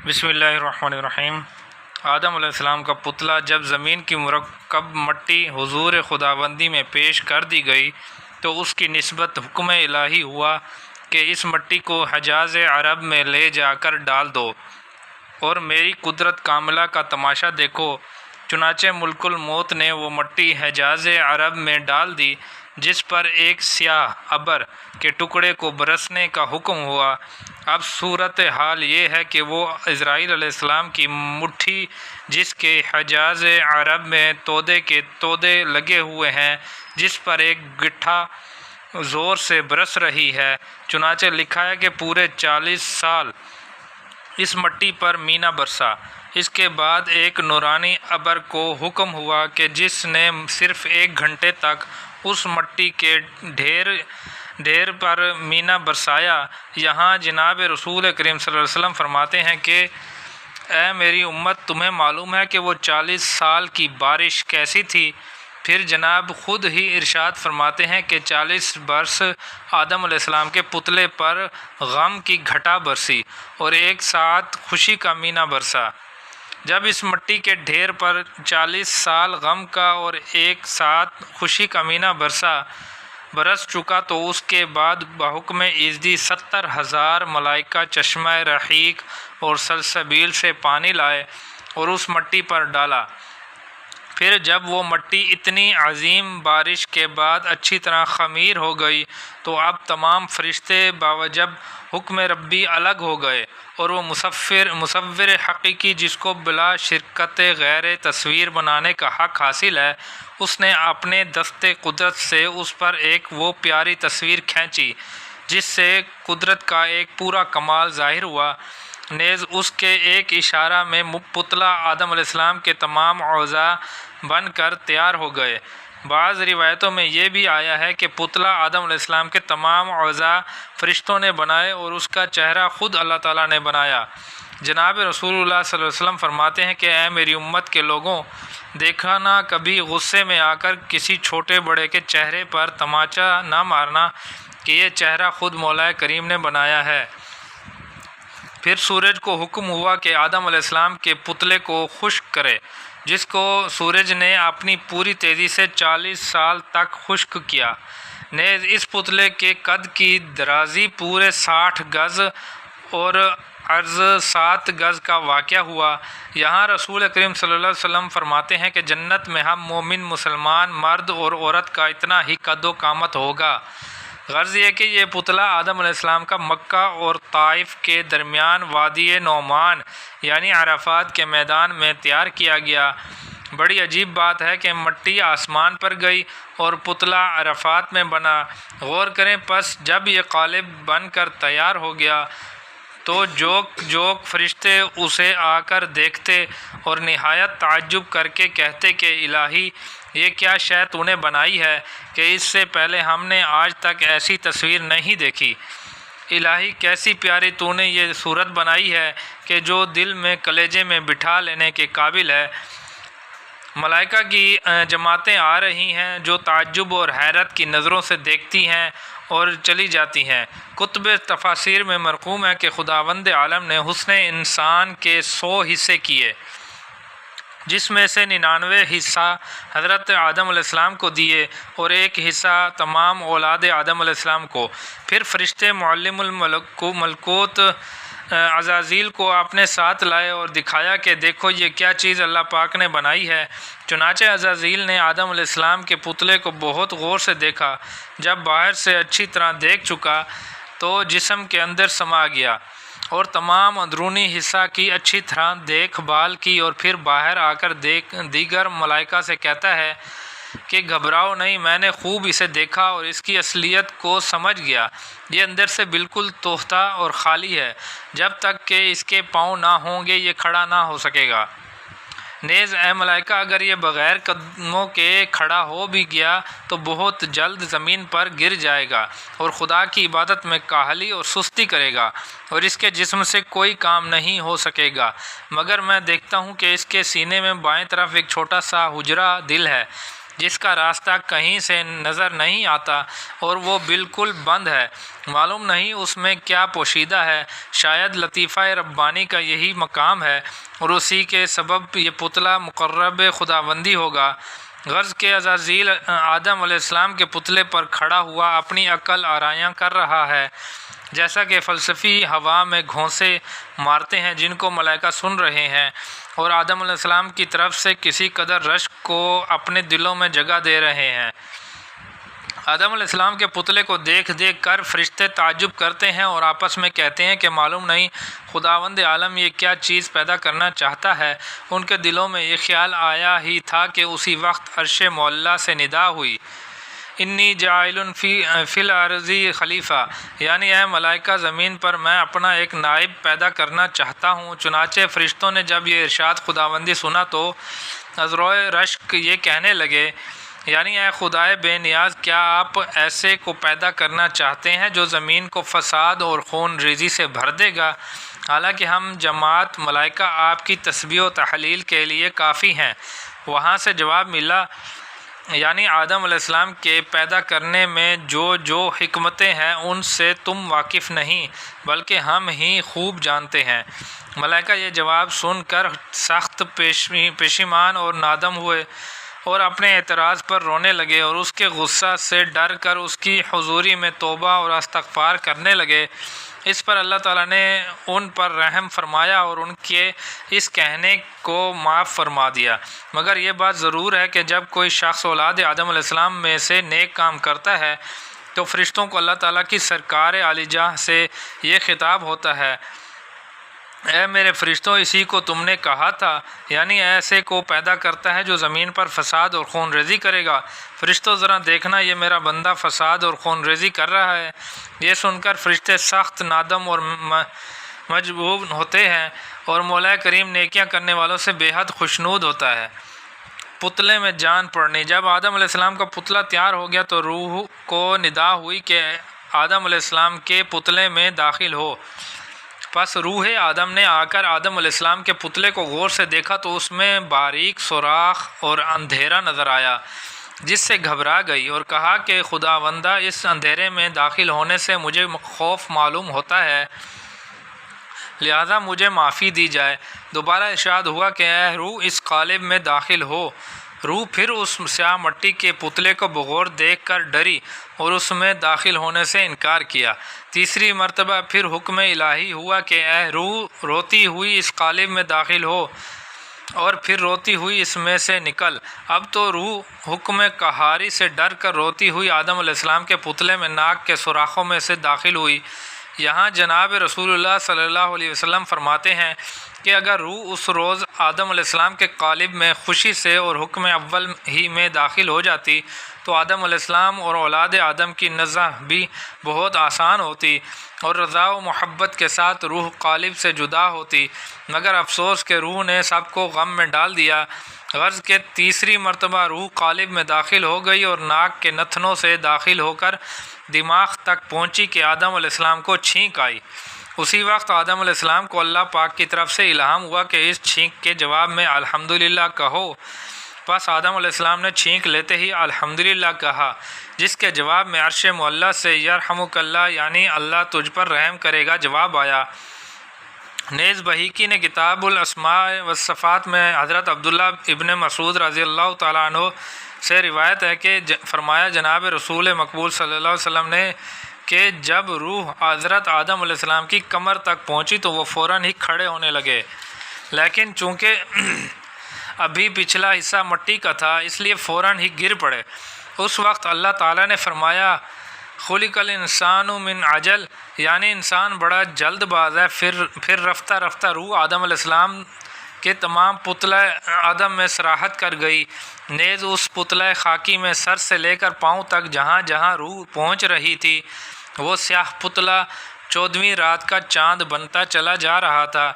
بسم اللہ الرحمن الرحیم۔ آدم علیہ السلام کا پتلا جب زمین کی مرکب مٹی حضور خداوندی میں پیش کر دی گئی تو اس کی نسبت حکم الہی ہوا کہ اس مٹی کو حجاز عرب میں لے جا کر ڈال دو اور میری قدرت کاملہ کا تماشا دیکھو۔ چنانچہ ملک الموت نے وہ مٹی حجاز عرب میں ڈال دی، جس پر ایک سیاہ ابر کے ٹکڑے کو برسنے کا حکم ہوا۔ اب صورت حال یہ ہے کہ وہ اسرائیل علیہ السلام کی مٹھی، جس کے حجاز عرب میں تودے کے تودے لگے ہوئے ہیں، جس پر ایک گٹھا زور سے برس رہی ہے۔ چنانچہ لکھا ہے کہ پورے 40 سال اس مٹی پر مینا برسا۔ اس کے بعد ایک نورانی ابر کو حکم ہوا کہ جس نے صرف 1 گھنٹے تک اس مٹی کے ڈھیر پر مینا برسایا۔ یہاں جناب رسول کریم صلی اللہ علیہ وسلم فرماتے ہیں کہ اے میری امت، تمہیں معلوم ہے کہ وہ 40 سال کی بارش کیسی تھی؟ پھر جناب خود ہی ارشاد فرماتے ہیں کہ 40 برس آدم علیہ السلام کے پتلے پر غم کی گھٹا برسی اور 1 ساعت خوشی کا مینا برسا۔ جب اس مٹی کے ڈھیر پر 40 سال غم کا اور 1 ساعت خوشی کا مینا برس چکا تو اس کے بعد بحکم ایزدی 70,000 ملائکہ چشمہ رحیق اور سلسبیل سے پانی لائے اور اس مٹی پر ڈالا۔ پھر جب وہ مٹی اتنی عظیم بارش کے بعد اچھی طرح خمیر ہو گئی تو اب تمام فرشتے باوجب حکم ربی الگ ہو گئے، اور وہ مصور حقیقی جس کو بلا شرکت غیر تصویر بنانے کا حق حاصل ہے، اس نے اپنے دست قدرت سے اس پر ایک وہ پیاری تصویر کھینچی جس سے قدرت کا ایک پورا کمال ظاہر ہوا۔ نیز اس کے ایک اشارہ میں پتلا آدم علیہ السلام کے تمام اعضاء بن کر تیار ہو گئے۔ بعض روایتوں میں یہ بھی آیا ہے کہ پتلا آدم علیہ السلام کے تمام اعضاء فرشتوں نے بنائے اور اس کا چہرہ خود اللہ تعالیٰ نے بنایا۔ جناب رسول اللہ صلی اللہ علیہ وسلم فرماتے ہیں کہ اے میری امت کے لوگوں، دیکھا نہ کبھی غصے میں آ کر کسی چھوٹے بڑے کے چہرے پر تماچا نہ مارنا کہ یہ چہرہ خود مولا کریم نے بنایا ہے۔ پھر سورج کو حکم ہوا کہ آدم علیہ السلام کے پتلے کو خشک کرے، جس کو سورج نے اپنی پوری تیزی سے 40 سال تک خشک کیا۔ نیز اس پتلے کے قد کی درازی پورے 60 گز اور عرض 7 گز کا واقعہ ہوا۔ یہاں رسول کریم صلی اللہ علیہ وسلم فرماتے ہیں کہ جنت میں ہم مومن مسلمان مرد اور عورت کا اتنا ہی قد و قامت ہوگا۔ غرض یہ کہ یہ پتلا آدم علیہ السلام کا مکہ اور طائف کے درمیان وادی نعمان یعنی عرفات کے میدان میں تیار کیا گیا۔ بڑی عجیب بات ہے کہ مٹی آسمان پر گئی اور پتلا عرفات میں بنا۔ غور کریں، پس جب یہ قالب بن کر تیار ہو گیا تو جوک فرشتے اسے آ کر دیکھتے اور نہایت تعجب کر کے کہتے کہ الہی، یہ کیا شے تو نے بنائی ہے کہ اس سے پہلے ہم نے آج تک ایسی تصویر نہیں دیکھی۔ الہی، کیسی پیاری تو نے یہ صورت بنائی ہے کہ جو دل میں کلیجے میں بٹھا لینے کے قابل ہے۔ ملائکہ کی جماعتیں آ رہی ہیں جو تعجب اور حیرت کی نظروں سے دیکھتی ہیں اور چلی جاتی ہیں۔ کتب تفاسیر میں مرقوم ہے کہ خداوند عالم نے حسن انسان کے 100 حصے کیے، جس میں سے 99 حصہ حضرت آدم علیہ السلام کو دیے اور 1 حصہ تمام اولاد آدم علیہ السلام کو۔ پھر فرشتے معلم الملکوت عزازیل کو اپنے ساتھ لائے اور دکھایا کہ دیکھو یہ کیا چیز اللہ پاک نے بنائی ہے۔ چنانچہ عزازیل نے آدم علیہ السلام کے پتلے کو بہت غور سے دیکھا۔ جب باہر سے اچھی طرح دیکھ چکا تو جسم کے اندر سما گیا اور تمام اندرونی حصہ کی اچھی طرح دیکھ بھال کی، اور پھر باہر آ کر دیگر ملائکہ سے کہتا ہے کہ گھبراؤ نہیں، میں نے خوب اسے دیکھا اور اس کی اصلیت کو سمجھ گیا۔ یہ اندر سے بالکل توختہ اور خالی ہے، جب تک کہ اس کے پاؤں نہ ہوں گے یہ کھڑا نہ ہو سکے گا۔ نیز اے ملائکہ، اگر یہ بغیر قدموں کے کھڑا ہو بھی گیا تو بہت جلد زمین پر گر جائے گا اور خدا کی عبادت میں کاہلی اور سستی کرے گا، اور اس کے جسم سے کوئی کام نہیں ہو سکے گا۔ مگر میں دیکھتا ہوں کہ اس کے سینے میں بائیں طرف ایک چھوٹا سا حجرہ دل ہے، جس کا راستہ کہیں سے نظر نہیں آتا اور وہ بالکل بند ہے، معلوم نہیں اس میں کیا پوشیدہ ہے۔ شاید لطیفہ ربانی کا یہی مقام ہے اور اسی کے سبب یہ پتلا مقرب خداوندی ہوگا۔ غرض کہ عزازیل آدم علیہ السلام کے پتلے پر کھڑا ہوا اپنی عقل آرائیاں کر رہا ہے، جیسا کہ فلسفی ہوا میں گھونسے مارتے ہیں جن کو ملائکہ سن رہے ہیں، اور آدم علیہ السلام کی طرف سے کسی قدر رشک کو اپنے دلوں میں جگہ دے رہے ہیں۔ آدم علیہ السلام کے پتلے کو دیکھ دیکھ کر فرشتے تعجب کرتے ہیں اور آپس میں کہتے ہیں کہ معلوم نہیں خداوند عالم یہ کیا چیز پیدا کرنا چاہتا ہے۔ ان کے دلوں میں یہ خیال آیا ہی تھا کہ اسی وقت عرش معلیٰ سے ندا ہوئی، انی جاعل فی الارض خلیفہ، یعنی اے ملائکہ زمین پر میں اپنا ایک نائب پیدا کرنا چاہتا ہوں۔ چنانچہ فرشتوں نے جب یہ ارشاد خداوندی سنا تو ازروئے رشک یہ کہنے لگے، یعنی اے خدائے بے نیاز، کیا آپ ایسے کو پیدا کرنا چاہتے ہیں جو زمین کو فساد اور خون ریزی سے بھر دے گا؟ حالانکہ ہم جماعت ملائکہ آپ کی تسبیح و تحلیل کے لیے کافی ہیں۔ وہاں سے جواب ملا، یعنی آدم علیہ السلام کے پیدا کرنے میں جو حکمتیں ہیں ان سے تم واقف نہیں بلکہ ہم ہی خوب جانتے ہیں۔ ملائکہ یہ جواب سن کر سخت پشیمان اور نادم ہوئے اور اپنے اعتراض پر رونے لگے اور اس کے غصہ سے ڈر کر اس کی حضوری میں توبہ اور استغفار کرنے لگے۔ اس پر اللہ تعالیٰ نے ان پر رحم فرمایا اور ان کے اس کہنے کو معاف فرما دیا، مگر یہ بات ضرور ہے کہ جب کوئی شخص اولاد آدم علیہ السلام میں سے نیک کام کرتا ہے تو فرشتوں کو اللہ تعالیٰ کی سرکار عالی جاہ سے یہ خطاب ہوتا ہے، اے میرے فرشتوں، اسی کو تم نے کہا تھا، یعنی ایسے کو پیدا کرتا ہے جو زمین پر فساد اور خون ریزی کرے گا۔ فرشتوں ذرا دیکھنا، یہ میرا بندہ فساد اور خون ریزی کر رہا ہے۔ یہ سن کر فرشتے سخت نادم اور مجبور ہوتے ہیں اور مولا کریم نیکیاں کرنے والوں سے بے حد خوشنود ہوتا ہے۔ پتلے میں جان پڑنی۔ جب آدم علیہ السلام کا پتلا تیار ہو گیا تو روح کو ندا ہوئی کہ آدم علیہ السلام کے پتلے میں داخل ہو۔ پس روح آدم نے آ کر آدم علیہ السلام کے پتلے کو غور سے دیکھا تو اس میں باریک سوراخ اور اندھیرا نظر آیا، جس سے گھبرا گئی اور کہا کہ خداوندہ، اس اندھیرے میں داخل ہونے سے مجھے خوف معلوم ہوتا ہے، لہذا مجھے معافی دی جائے۔ دوبارہ ارشاد ہوا کہ اے روح، اس قالب میں داخل ہو۔ روح پھر اس سیاہ مٹی کے پتلے کو بغور دیکھ کر ڈری اور اس میں داخل ہونے سے انکار کیا۔ تیسری مرتبہ پھر حکم الہی ہوا کہ اے روح، روتی ہوئی اس قالب میں داخل ہو، اور پھر روتی ہوئی اس میں سے نکل۔ اب تو روح حکم قہاری سے ڈر کر روتی ہوئی آدم علیہ السلام کے پتلے میں ناک کے سوراخوں میں سے داخل ہوئی۔ یہاں جناب رسول اللہ صلی اللہ علیہ وسلم فرماتے ہیں کہ اگر روح اس روز آدم علیہ السلام کے قالب میں خوشی سے اور حکم اول ہی میں داخل ہو جاتی تو آدم علیہ السلام اور اولاد آدم کی نزع بھی بہت آسان ہوتی اور رضا و محبت کے ساتھ روح قالب سے جدا ہوتی، مگر افسوس کہ روح نے سب کو غم میں ڈال دیا۔ غرض کہ تیسری مرتبہ روح قالب میں داخل ہو گئی اور ناک کے نتنوں سے داخل ہو کر دماغ تک پہنچی کہ آدم علیہ السلام کو چھینک آئی۔ اسی وقت آدم علیہ السلام کو اللہ پاک کی طرف سے الہام ہوا کہ اس چھینک کے جواب میں الحمدللہ کہو۔ پس آدم علیہ السلام نے چھینک لیتے ہی الحمدللہ کہا، جس کے جواب میں عرش معلیٰ سے یرحمک اللہ، یعنی اللہ تجھ پر رحم کرے گا، جواب آیا۔ نیز بحیقی نے کتاب الاسماء والصفات میں حضرت عبداللہ ابن مسعود رضی اللہ تعالیٰ عنہ سے روایت ہے کہ فرمایا جناب رسول مقبول صلی اللہ علیہ وسلم نے کہ جب روح حضرت آدم علیہ السلام کی کمر تک پہنچی تو وہ فوراً ہی کھڑے ہونے لگے، لیکن چونکہ ابھی پچھلا حصہ مٹی کا تھا اس لیے فوراً ہی گر پڑے۔ اس وقت اللہ تعالیٰ نے فرمایا، خلق الانسان من عجل، یعنی انسان بڑا جلد باز ہے۔ پھر رفتہ رفتہ روح آدم علیہ السلام کے تمام پتلہ آدم میں سراحت کر گئی۔ نیز اس پتلہ خاکی میں سر سے لے کر پاؤں تک جہاں جہاں روح پہنچ رہی تھی وہ سیاہ پتلہ 14ویں رات کا چاند بنتا چلا جا رہا تھا۔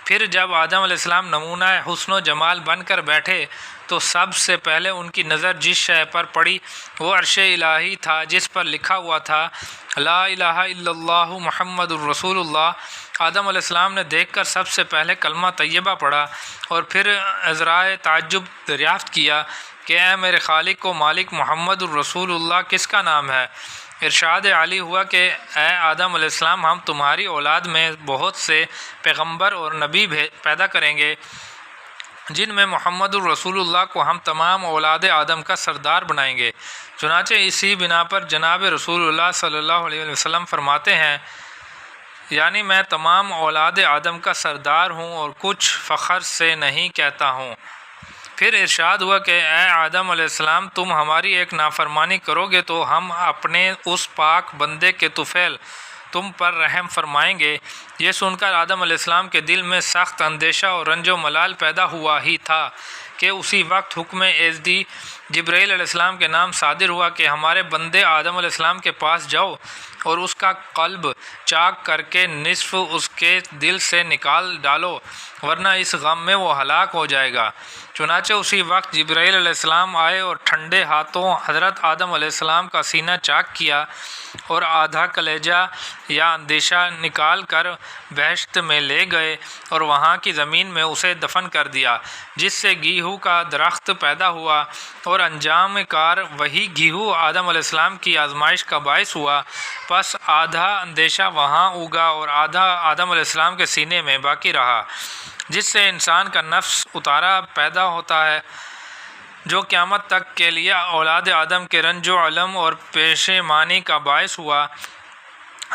پھر جب آدم علیہ السلام نمونہ حسن و جمال بن کر بیٹھے تو سب سے پہلے ان کی نظر جس شے پر پڑی وہ عرش الہی تھا، جس پر لکھا ہوا تھا لا الہ الا اللہ محمد الرسول اللہ۔ آدم علیہ السلام نے دیکھ کر سب سے پہلے کلمہ طیبہ پڑھا اور پھر عذرائے تعجب دریافت کیا کہ اے میرے خالق و مالک، محمد الرسول اللہ کس کا نام ہے؟ ارشاد علی ہوا کہ اے آدم علیہ السلام، ہم تمہاری اولاد میں بہت سے پیغمبر اور نبی پیدا کریں گے، جن میں محمد الرسول اللہ کو ہم تمام اولاد آدم کا سردار بنائیں گے۔ چنانچہ اسی بنا پر جناب رسول اللہ صلی اللہ علیہ وسلم فرماتے ہیں، یعنی میں تمام اولاد آدم کا سردار ہوں اور کچھ فخر سے نہیں کہتا ہوں۔ پھر ارشاد ہوا کہ اے آدم علیہ السلام، تم ہماری ایک نافرمانی کرو گے تو ہم اپنے اس پاک بندے کے طفیل تم پر رحم فرمائیں گے۔ یہ سن کر آدم علیہ السلام کے دل میں سخت اندیشہ اور رنج و ملال پیدا ہوا ہی تھا کہ اسی وقت حکم ایزدی جبرائیل علیہ السلام کے نام صادر ہوا کہ ہمارے بندے آدم علیہ السلام کے پاس جاؤ اور اس کا قلب چاک کر کے نصف اس کے دل سے نکال ڈالو، ورنہ اس غم میں وہ ہلاک ہو جائے گا۔ چنانچہ اسی وقت جبرائیل علیہ السلام آئے اور ٹھنڈے ہاتھوں حضرت آدم علیہ السلام کا سینہ چاک کیا اور آدھا کلیجہ یا اندیشہ نکال کر بہشت میں لے گئے اور وہاں کی زمین میں اسے دفن کر دیا، جس سے گیہوں کا درخت پیدا ہوا، اور انجام کار وہی گیہوں آدم علیہ السلام کی آزمائش کا باعث ہوا۔ پس آدھا اندیشہ وہاں اگا اور آدھا آدم علیہ السلام کے سینے میں باقی رہا، جس سے انسان کا نفس اتارا پیدا ہوتا ہے، جو قیامت تک کے لیے اولاد آدم کے رنج و علم اور پشیمانی کا باعث ہوا۔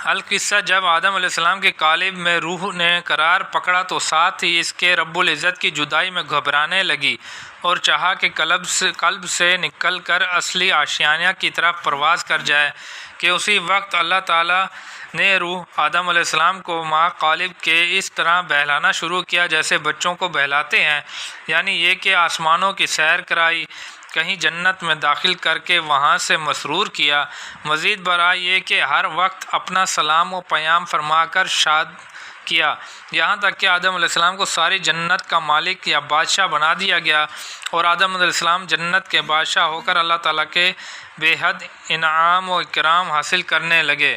القصہ، جب آدم علیہ السلام کے قالب میں روح نے قرار پکڑا تو ساتھ ہی اس کے رب العزت کی جدائی میں گھبرانے لگی اور چاہا کہ قلب سے نکل کر اصلی آشیانہ کی طرف پرواز کر جائے کہ اسی وقت اللہ تعالیٰ نے روح آدم علیہ السلام کو ماں قالب کے اس طرح بہلانا شروع کیا جیسے بچوں کو بہلاتے ہیں، یعنی یہ کہ آسمانوں کی سیر کرائی، کہیں جنت میں داخل کر کے وہاں سے مسرور کیا، مزید برآں یہ کہ ہر وقت اپنا سلام و پیام فرما کر شاد کیا، یہاں تک کہ آدم علیہ السلام کو ساری جنت کا مالک یا بادشاہ بنا دیا گیا، اور آدم علیہ السلام جنت کے بادشاہ ہو کر اللہ تعالیٰ کے بے حد انعام و اکرام حاصل کرنے لگے۔